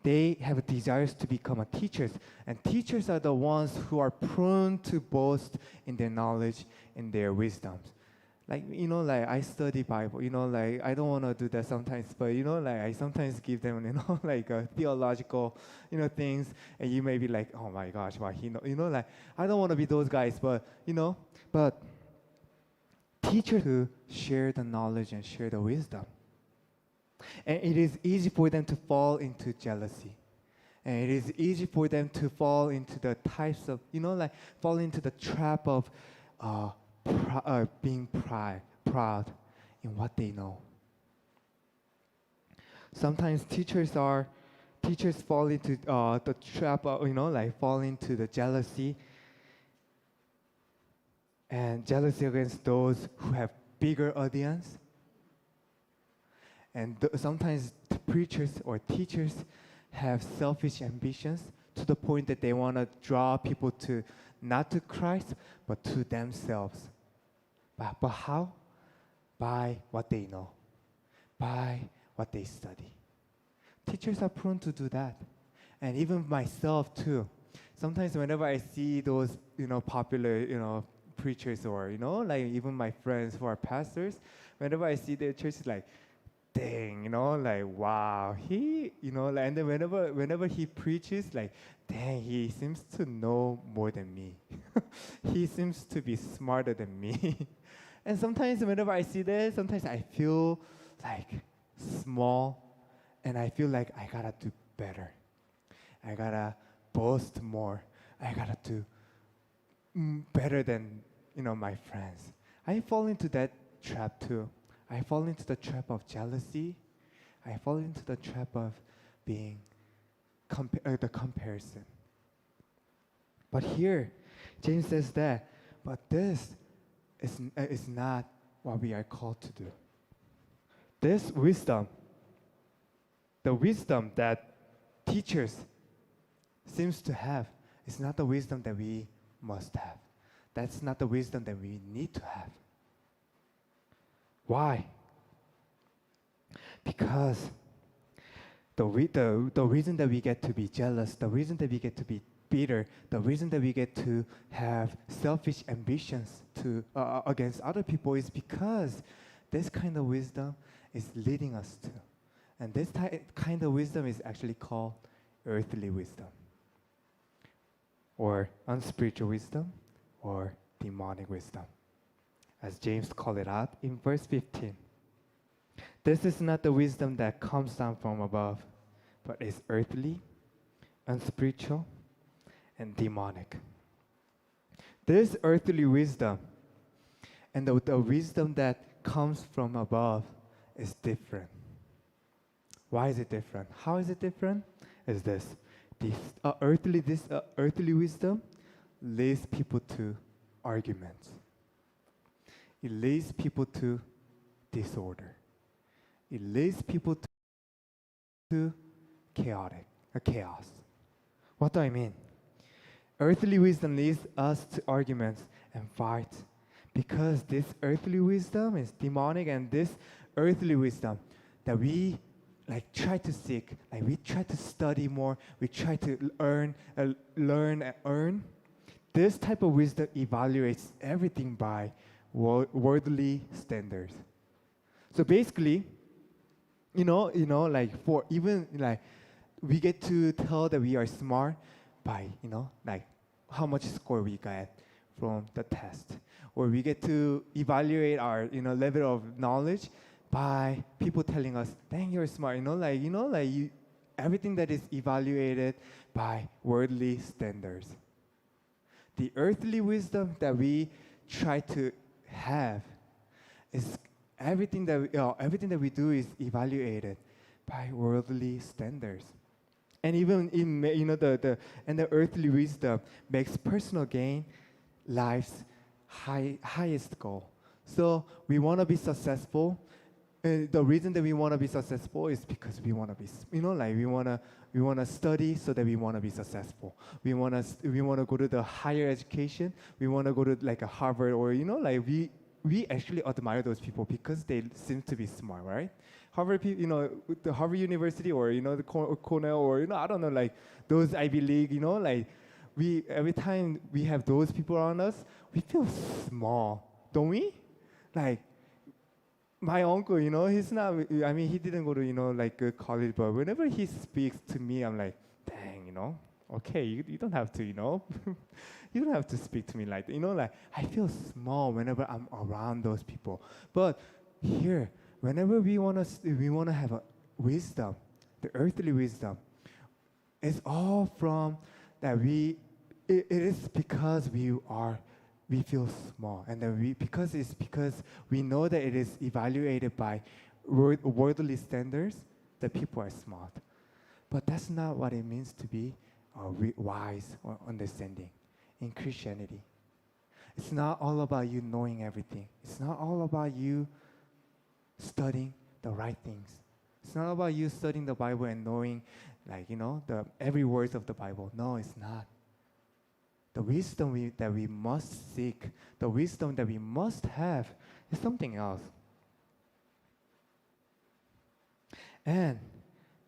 they have desires to become a teachers, and teachers are the ones who are prone to boast in their knowledge, in their wisdoms. Like, like I study Bible, like I don't want to do that sometimes, but like I sometimes give them, like theological, things, and you may be like, oh my gosh, why he know, like I don't want to be those guys, but but teachers who share the knowledge and share the wisdom, and it is easy for them to fall into jealousy, and it is easy for them to fall into the types of, like fall into the trap of being proud in what they know. Sometimes teachers fall into the trap of, like fall into the jealousy, and jealousy against those who have bigger audience. And sometimes preachers or teachers have selfish ambitions to the point that they want to draw people to not to Christ, but to themselves. But how? By what they know, by what they study. Teachers are prone to do that. And even myself too. Sometimes whenever I see those, popular, preachers, or, like even my friends who are pastors, whenever I see their churches, like, dang, like, wow, he, like, and then whenever he preaches, like, dang, he seems to know more than me. He seems to be smarter than me. And sometimes whenever I see that, sometimes I feel like small, and I feel like I gotta do better. I gotta boast more. I gotta do better than, my friends. I fall into that trap too. I fall into the trap of jealousy. I fall into the trap of being the comparison. But here, James says that, but this is not what we are called to do. This wisdom, the wisdom that teachers seems to have, is not the wisdom that we must have. That's not the wisdom that we need to have. Why? Because the reason that we get to be jealous, the reason that we get to be bitter, the reason that we get to have selfish ambitions against other people is because this kind of wisdom is leading us to. And this kind of wisdom is actually called earthly wisdom, or unspiritual wisdom, or demonic wisdom, as James called it out in verse 15. This is not the wisdom that comes down from above, but is earthly, unspiritual, and demonic. This earthly wisdom and the wisdom that comes from above is different. Why is it different? How is it different? Is this earthly wisdom leads people to arguments. It leads people to disorder. It leads people to chaos. What do I mean? Earthly wisdom leads us to arguments and fights because this earthly wisdom is demonic, and this earthly wisdom that we try to seek, we try to study more, we try to learn and earn. This type of wisdom evaluates everything by worldly standards. So basically, for even we get to tell that we are smart by how much score we got from the test, or we get to evaluate our level of knowledge by people telling us, "Dang, you're smart." Everything that is evaluated by worldly standards. The earthly wisdom that we try to have is everything that we do is evaluated by worldly standards. And even in the earthly wisdom makes personal gain life's highest goal. So we want to be successful. The reason that we want to be successful is because we want to be, we want to study so that we want to be successful. We want to go to the higher education. We want to go to a Harvard, or we actually admire those people because they seem to be smart, right? Harvard people, the Harvard University or the Cornell or I don't know, like those Ivy League, like we every time we have those people around us, we feel small, don't we? Like my uncle, he's not. I mean, he didn't go to like a college, but whenever he speaks to me, I'm like, dang, okay, you don't have to, you don't have to speak to me like that. Like I feel small whenever I'm around those people. But here, whenever we wanna have a wisdom, the earthly wisdom, it's all from that it is because we feel small, and then because we know that it is evaluated by worldly standards, that people are smart. But that's not what it means to be wise or understanding in Christianity. It's not all about you knowing everything. It's not all about you studying the right things. It's not about you studying the Bible and knowing, like, the every word of the Bible. No, it's not. The wisdom that we must seek, the wisdom that we must have, is something else. And